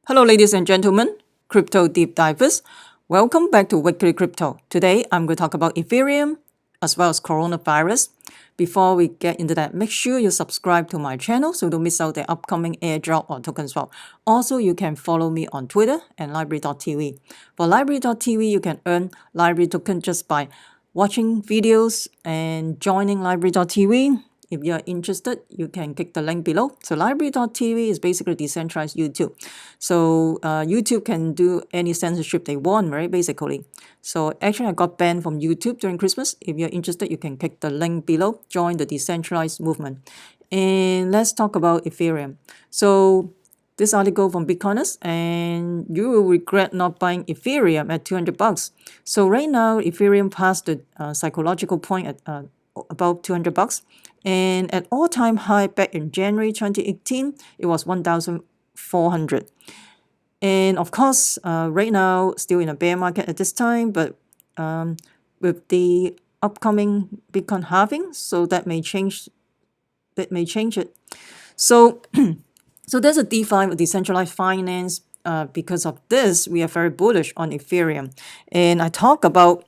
Hello, ladies and gentlemen, crypto deep divers. Welcome back to Weekly Crypto. Today, I'm going to talk about Ethereum as well as coronavirus. Before we get into that, make sure you subscribe to my channel so don't miss out the upcoming airdrop or token swap. Also, you can follow me on Twitter and library.tv. For library.tv, you can earn library token just by watching videos and joining library.tv. If you're interested, you can click the link below. So library.tv is basically decentralized YouTube. So YouTube can do any censorship they want, right? Basically. So actually, I got banned from YouTube during Christmas. If you're interested, you can click the link below. Join the decentralized movement. And let's talk about Ethereum. So this article from Bitcoiners, and you will regret not buying Ethereum at $200. So right now, Ethereum passed the psychological point at about $200, and at all-time high back in January 2018, it was 1,400. And of course, right now, still in a bear market at this time, but with the upcoming Bitcoin halving, so that may change. That may change it. So, so there's a DeFi, a decentralized finance. Because of this, we are very bullish on Ethereum, and I talk about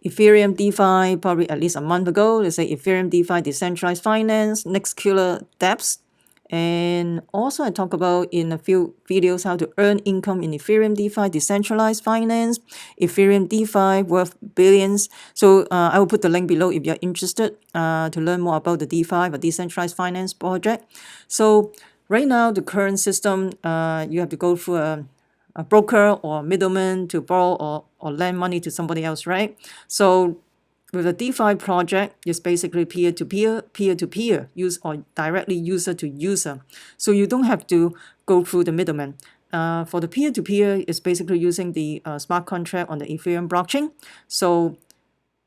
Ethereum DeFi probably at least a month ago. They say Ethereum DeFi, decentralized finance, next killer dApps. And also I talk about in a few videos how to earn income in Ethereum DeFi, decentralized finance, Ethereum DeFi worth billions. So I will put the link below if you're interested to learn more about the DeFi, the decentralized finance project. So right now, the current system, you have to go through a broker or middleman to borrow or lend money to somebody else, right? So with a DeFi project, it's basically peer-to-peer, peer-to-peer, use or directly user to user. So you don't have to go through the middleman. For the peer-to-peer, it's basically using the smart contract on the Ethereum blockchain. So,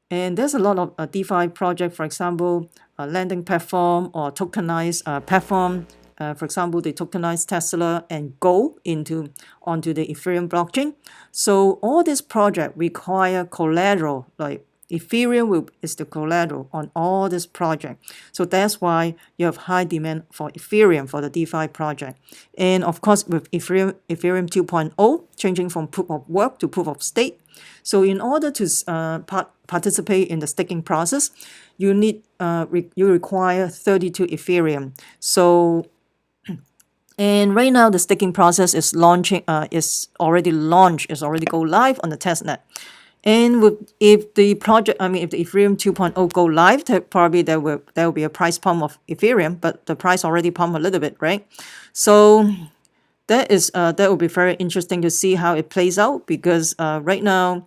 and there's a lot of DeFi project, for example, a lending platform or tokenized platform. For example, they tokenize Tesla and go onto the Ethereum blockchain. So all this project require collateral, like is the collateral on all this project. So that's why you have high demand for Ethereum for the DeFi project. And of course, with Ethereum 2.0, changing from proof of work to proof of stake. So in order to participate in the staking process, you require 32 Ethereum. So and right now, the staking process is already launched, is already go live on the testnet. And if the Ethereum 2.0 go live, probably there will be a price pump of Ethereum, but the price already pumped a little bit, right? So that will be very interesting to see how it plays out because right now,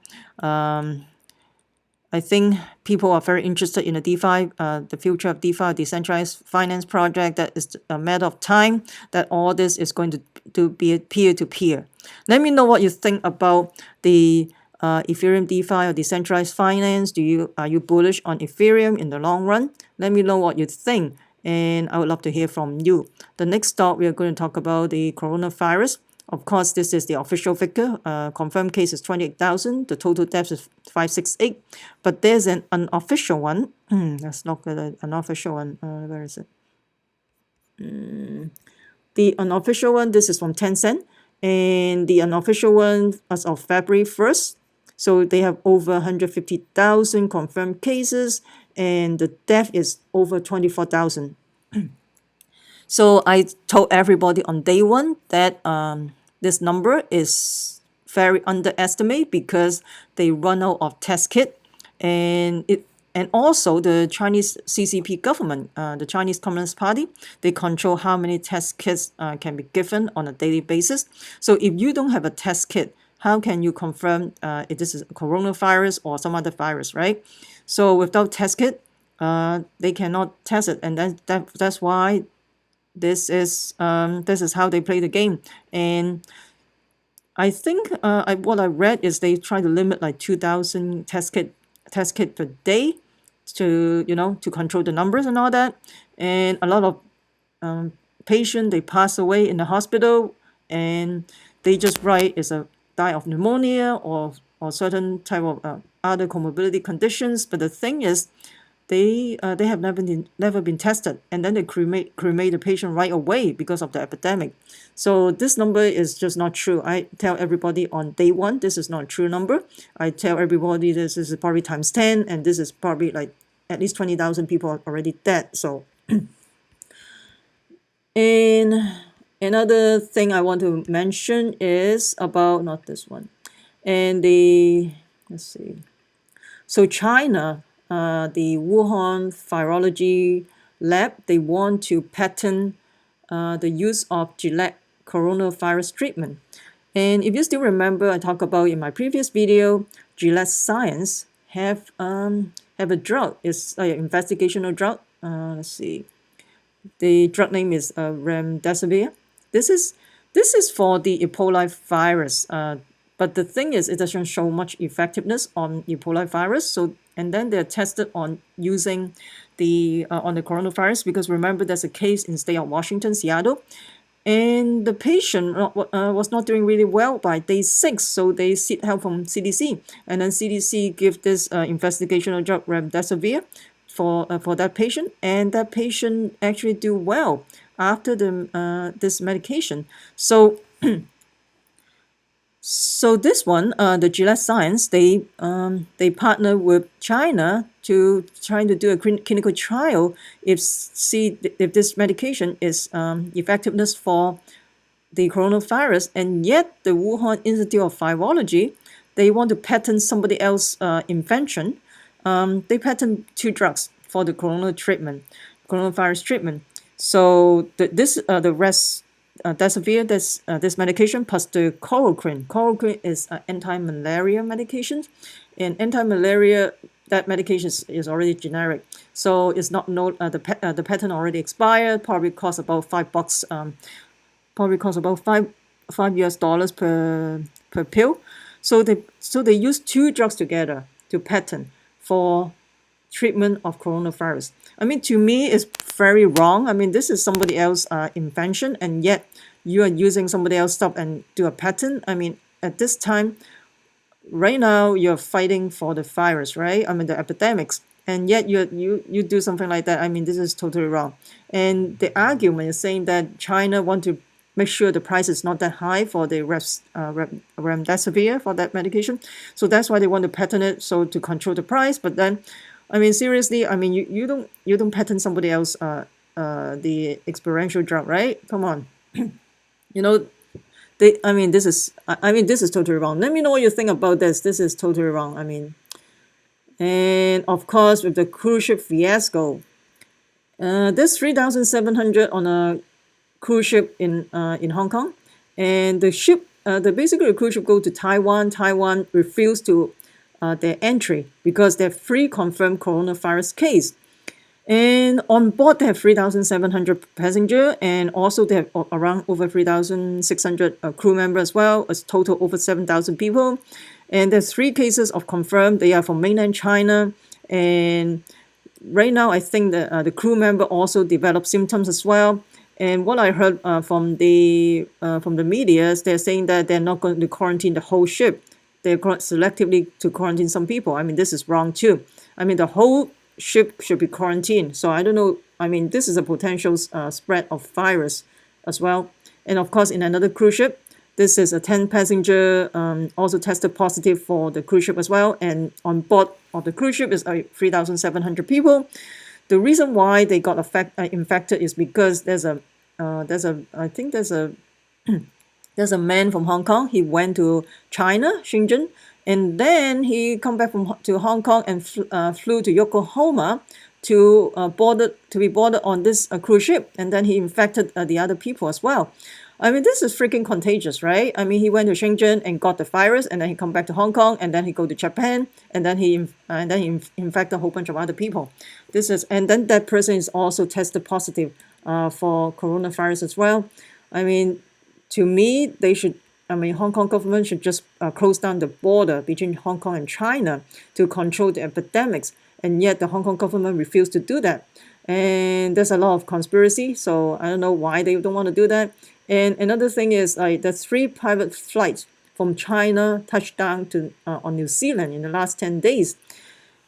I think people are very interested in the DeFi, the future of DeFi, decentralized finance project. That is a matter of time that all this is going to be peer-to-peer. Let me know what you think about the Ethereum DeFi or decentralized finance. Are you bullish on Ethereum in the long run? Let me know what you think, and I would love to hear from you. The next stop, we are going to talk about the coronavirus. Of course, this is the official figure. Confirmed case is 28,000. The total deaths is 568. But there's an unofficial one. Let's look at an unofficial one. Where is it? The unofficial one, this is from Tencent. And the unofficial one as of February 1st. So they have over 150,000 confirmed cases. And the death is over 24,000. So I told everybody on day one that this number is very underestimated because they run out of test kit, and also the Chinese CCP government, the Chinese Communist Party, they control how many test kits can be given on a daily basis. So if you don't have a test kit, how can you confirm if this is a coronavirus or some other virus, right? So without test kit, they cannot test it, and that's why this is how they play the game. And I think what I read is they try to limit like 2,000 test kit per day to control the numbers and all that. And a lot of patient they pass away in the hospital, and they just write is a die of pneumonia or certain type of other comorbidity conditions. But the thing is, they have never been tested, and then they cremate the patient right away because of the epidemic. So this number is just not true. I tell everybody on day one, this is not a true number. I tell everybody this is probably times 10, and this is probably like at least 20,000 people are already dead. So, and another thing I want to mention is about, not this one, and let's see. So China, the Wuhan Virology Lab, they want to patent the use of Gillette coronavirus treatment. And if you still remember, I talked about in my previous video, Gillette Science have a drug. It's an investigational drug. Let's see. The drug name is remdesivir. This is for the Ebola virus. But the thing is, it doesn't show much effectiveness on Ebola virus. So, and then they're tested on using on the coronavirus, because remember there's a case in state of Washington, Seattle, and the patient was not doing really well by day 6. So they seek help from CDC, and then CDC give this investigational drug remdesivir for that patient, and that patient actually do well after this medication. So so this one, the Gillette Science, they partner with China to trying to do a clinical trial if this medication is effectiveness for the coronavirus, and yet the Wuhan Institute of Virology, they want to patent somebody else's invention. They patent 2 drugs for the coronavirus treatment. So the rest Desivir, this medication, plus the chloroquine. Chloroquine is an anti-malaria medication, and anti-malaria, that medication is already generic, so it's not the patent already expired. Probably costs about $5. Probably costs about five US dollars per pill. So they use 2 drugs together to patent for treatment of coronavirus. I mean, to me, it's very wrong. I mean, this is somebody else's invention, and yet you are using somebody else's stuff and do a patent. I mean, at this time, right now, you're fighting for the virus, right? I mean, the epidemics, and yet you do something like that. I mean, this is totally wrong. And the argument is saying that China want to make sure the price is not that high for the remdesivir, for that medication. So that's why they want to patent it, so to control the price. But then, I mean, seriously, I mean, you don't patent somebody else the experiential drug, right? Come on. You know, this is totally wrong. Let me know what you think about this. This is totally wrong. I mean, and of course, with the cruise ship fiasco, this 3,700 on a cruise ship in Hong Kong, and basically the cruise ship go to Taiwan. Taiwan refused to their entry because they have 3 confirmed coronavirus case. And on board, they have 3,700 passengers, and also they have around over 3,600 crew members as well, a total over 7,000 people. And there's 3 cases of confirmed. They are from mainland China, and right now I think that the crew member also developed symptoms as well. And what I heard from the media, they're saying that they're not going to quarantine the whole ship. They're selectively to quarantine some people. I mean, this is wrong too. I mean, the whole ship should be quarantined. So I don't know. I mean, this is a potential spread of virus as well. And of course, in another cruise ship, this is a 10 passenger also tested positive for the cruise ship as well. And on board of the cruise ship is 3,700 people. The reason why they got infected is because there's a man from Hong Kong. He went to China, Shenzhen, and then he come back to Hong Kong and flew to Yokohama to be boarded on this cruise ship, and then he infected the other people as well. I mean, this is freaking contagious, right? I mean, he went to Shenzhen and got the virus, and then he come back to Hong Kong, and then he go to Japan, and then he infect a whole bunch of other people. And then that person is also tested positive for coronavirus as well. I mean, to me, Hong Kong government should just close down the border between Hong Kong and China to control the epidemics, and yet the Hong Kong government refused to do that. And there's a lot of conspiracy, so I don't know why they don't want to do that. And another thing is, there's 3 private flights from China touched down to on New Zealand in the last 10 days.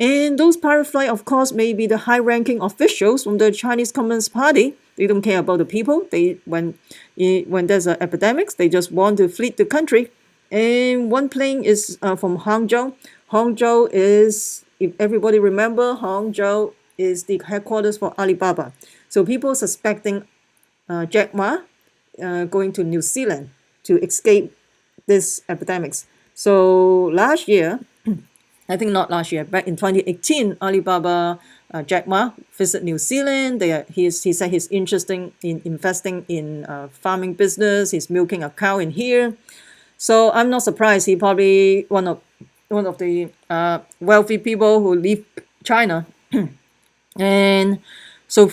And those pirate flight, of course, may be the high-ranking officials from the Chinese Communist Party. They don't care about the people. When there's epidemics, they just want to flee the country. And one plane is from Hangzhou. Hangzhou is, if everybody remember, Hangzhou is the headquarters for Alibaba. So people suspecting Jack Ma going to New Zealand to escape this epidemics. So last year, I think not last year, back in 2018, Alibaba Jack Ma visited New Zealand. He said he's interested in investing in farming business. He's milking a cow in here. So I'm not surprised. He probably one of the wealthy people who leave China. And so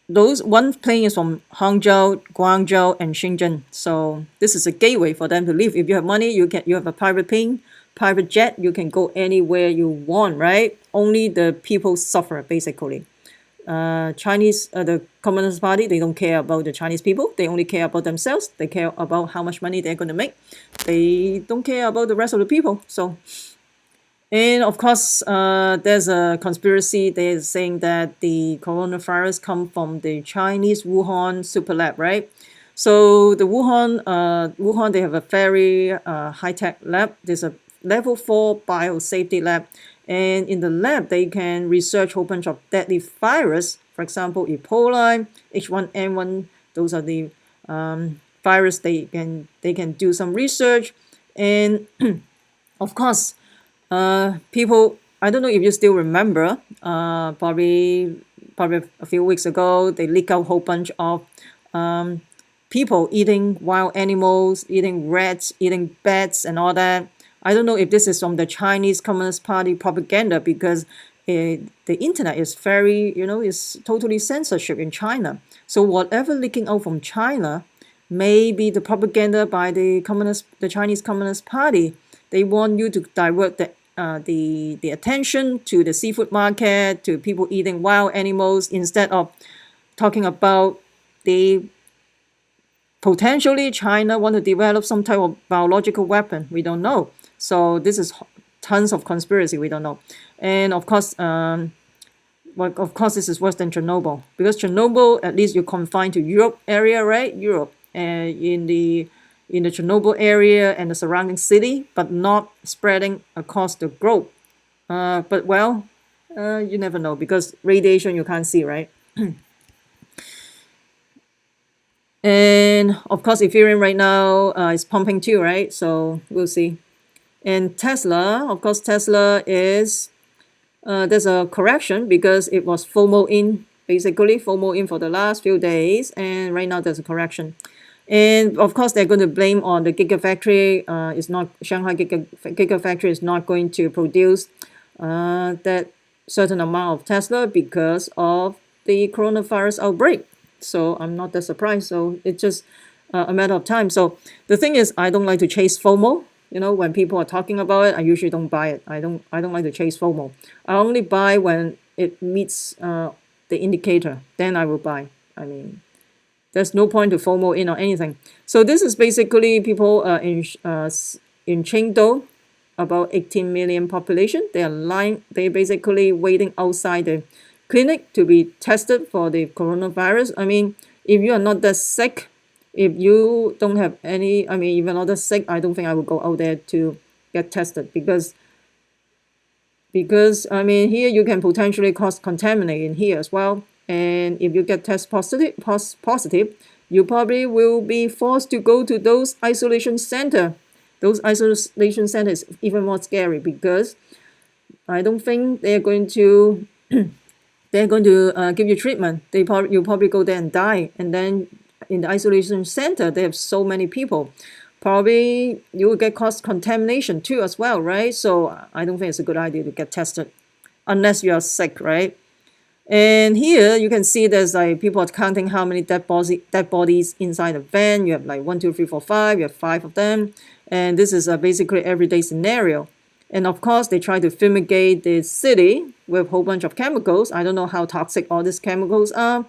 those one plane is from Hangzhou, Guangzhou, and Shenzhen. So this is a gateway for them to live. If you have money, you have a private plane, private jet, you can go anywhere you want, right? Only the people suffer basically. The Communist Party, they don't care about the Chinese people. They only care about themselves. They care about how much money they're going to make. They don't care about the rest of the people. So, and of course, there's a conspiracy. They're saying that the coronavirus come from the Chinese Wuhan super lab, right? So the Wuhan, they have a very high-tech lab. There's a level 4 biosafety lab. And in the lab, they can research a whole bunch of deadly virus. For example, Ebola, H1N1. Those are the virus. They can do some research, and of course, people. I don't know if you still remember. Probably a few weeks ago, they leaked out a whole bunch of people eating wild animals, eating rats, eating bats, and all that. I don't know if this is from the Chinese Communist Party propaganda, because the internet is is totally censorship in China. So whatever leaking out from China may be the propaganda by the Chinese Communist Party. They want you to divert the attention to the seafood market, to people eating wild animals, instead of talking about the potentially China want to develop some type of biological weapon. We don't know. So this is tons of conspiracy. We don't know. And of course, this is worse than Chernobyl, because Chernobyl, at least you're confined to Europe area, right? Europe, and in the Chernobyl area and the surrounding city, but not spreading across the globe. But well, you never know, because radiation you can't see, right? And of course, Ethereum right now is pumping too, right? So we'll see. And Tesla, of course, Tesla is there's a correction because it was FOMO in for the last few days, and right now there's a correction. And of course, they're going to blame on the Gigafactory. It's not Shanghai Gigafactory is not going to produce that certain amount of Tesla because of the coronavirus outbreak. So I'm not that surprised. So it's just a matter of time. So the thing is, I don't like to chase FOMO. When people are talking about it, I usually don't buy it. I don't like to chase FOMO. I only buy when it meets the indicator. Then I will buy. I mean, there's no point to FOMO in or anything. So this is basically people in Chengdu, about 18 million population. They're basically waiting outside the clinic to be tested for the coronavirus. I mean, if you are not that sick, if you don't have any, I mean, even not that sick, I don't think I would go out there to get tested, because I mean, here you can potentially cause contaminate in here as well. And if you get test positive, you probably will be forced to go to those isolation center. Those isolation centers even more scary, because I don't think they're going to give you treatment. You'll probably go there and die. And then in the isolation center, they have so many people. Probably you will get cross contamination too as well, right? So I don't think it's a good idea to get tested unless you are sick, right? And here you can see there's like people are counting how many dead bodies inside the van. You have like 1, 2, 3, 4, 5. You have 5 of them, and this is a basically everyday scenario. And of course, they try to fumigate the city with a whole bunch of chemicals. I don't know how toxic all these chemicals are,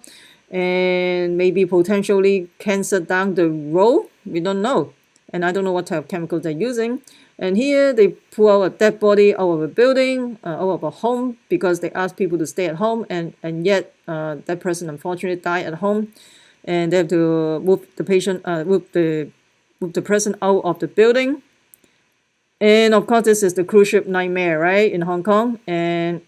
and maybe potentially cancer down the road. We don't know. and I don't know what type of chemicals they're using. And here they pull out a dead body out of a building, out of a home, because they ask people to stay at home, and yet that person unfortunately died at home, and they have to move the patient, move the person out of the building. And of course, this is the cruise ship nightmare, right, in Hong Kong. And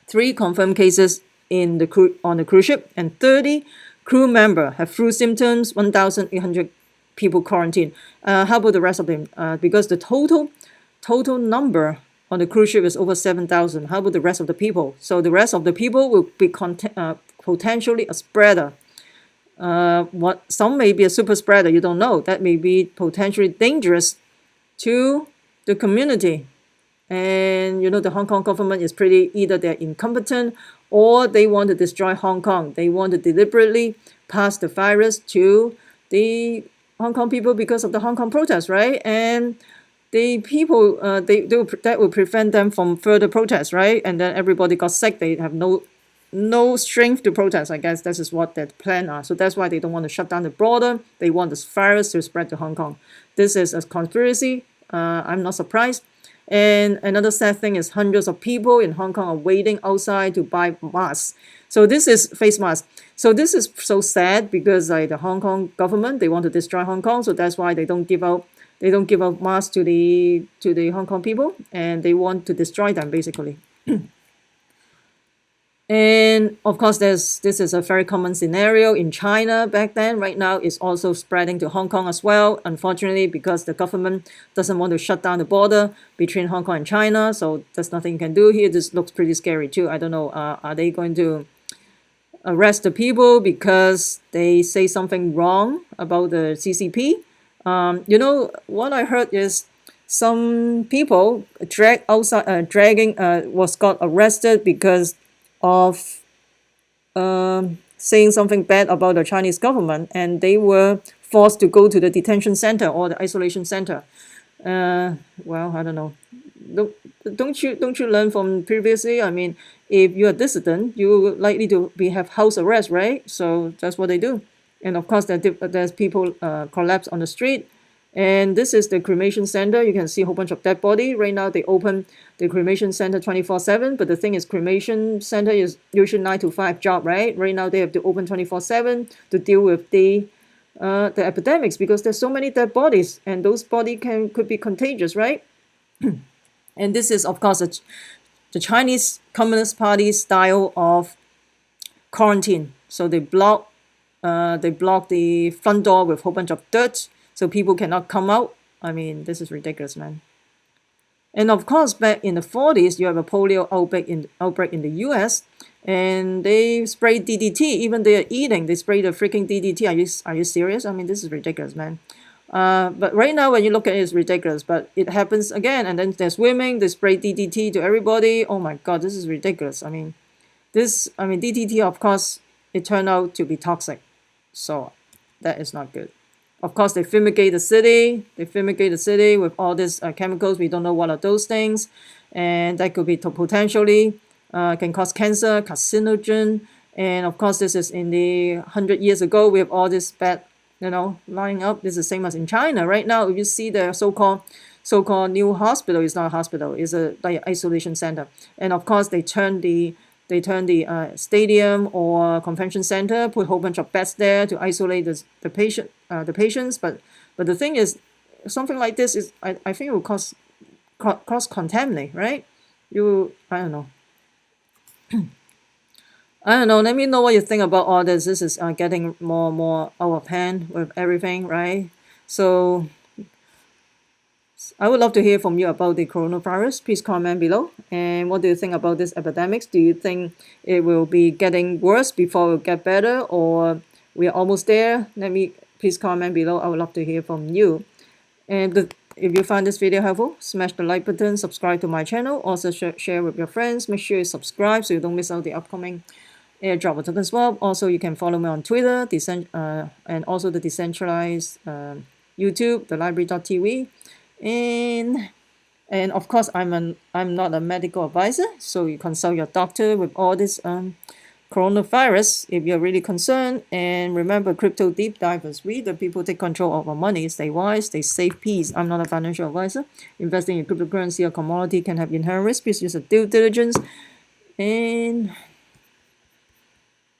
3 confirmed cases on the cruise ship, and 30 crew members have flu symptoms. 1,800 people quarantined. How about the rest of them? Because the total number on the cruise ship is over 7,000. How about the rest of the people? So the rest of the people will be potentially a spreader. What some may be a super spreader, you don't know. That may be potentially dangerous to the community. And the Hong Kong government is pretty, either they're incompetent or they want to destroy Hong Kong. They want to deliberately pass the virus to the Hong Kong people because of the Hong Kong protests, right? And the people, that will prevent them from further protests, right? And then everybody got sick. They have no strength to protest. I guess this is what their plan are. So that's why they don't want to shut down the border. They want this virus to spread to Hong Kong. This is a conspiracy. I'm not surprised. And another sad thing is hundreds of people in Hong Kong are waiting outside to buy masks. So this is face mask. So this is so sad because the Hong Kong government, they want to destroy Hong Kong. So that's why they don't give out masks to the Hong Kong people, and they want to destroy them basically. And of course, this is a very common scenario in China back then. Right now, it's also spreading to Hong Kong as well, unfortunately, because the government doesn't want to shut down the border between Hong Kong and China. So there's nothing you can do here. This looks pretty scary too. I don't know, are they going to arrest the people because they say something wrong about the CCP? What I heard is some people got arrested because of saying something bad about the Chinese government, and they were forced to go to the detention center or the isolation center. Well, I don't know. Don't you learn from previously? I mean, if you're a dissident, you're likely to have house arrest, right? So that's what they do. And of course, there's people collapse on the street. And this is the cremation center. You can see a whole bunch of dead body. Right now, they open the cremation center 24/7. But the thing is, cremation center is usually 9 to 5 job, right? Right now, they have to open 24/7 to deal with the epidemics because there's so many dead bodies, and those bodies could be contagious, right? And this is, of course, the Chinese Communist Party style of quarantine. So they block the front door with a whole bunch of dirt, so people cannot come out. I mean, this is ridiculous, man. And of course, back in the 40s, you have a polio outbreak in the US, and they spray DDT. Even they are eating, they spray the freaking DDT. Are you serious? I mean, this is ridiculous, man. But right now, when you look at it, it's ridiculous. But it happens again, and then there's swimming. They spray DDT to everybody. Oh my God, this is ridiculous. I mean, DDT, of course, it turned out to be toxic, so that is not good. Of course, they fumigate the city. They fumigate the city with all these chemicals. We don't know what are those things, and that could be potentially can cause cancer, carcinogen. And of course, this is in the 100 years ago. We have all this bad, lining up. This is the same as in China right now. If you see the so-called new hospital, it's not a hospital. It's a like isolation center. And of course, they turn the stadium or convention center, put a whole bunch of beds there to isolate the patients. But the thing is, something like this is I think it will cause contaminate, right? I don't know. I don't know. Let me know what you think about all this. This is getting more and more out of hand with everything, right? So I would love to hear from you about the coronavirus. Please comment below. And what do you think about this epidemics? Do you think it will be getting worse before it will get better, or we are almost there? Please comment below. I would love to hear from you. And if you find this video helpful, smash the like button, subscribe to my channel. Also share with your friends. Make sure you subscribe so you don't miss out the upcoming airdrop or token swap. Also, you can follow me on Twitter, and also the decentralized YouTube, the library.tv. And of course, I'm not a medical advisor, so you consult your doctor with all these coronavirus if you're really concerned. And remember, crypto deep divers, we the people take control of our money. Stay wise, stay safe, peace. I'm not a financial advisor. Investing in cryptocurrency or commodity can have inherent risks. Please use a due diligence. And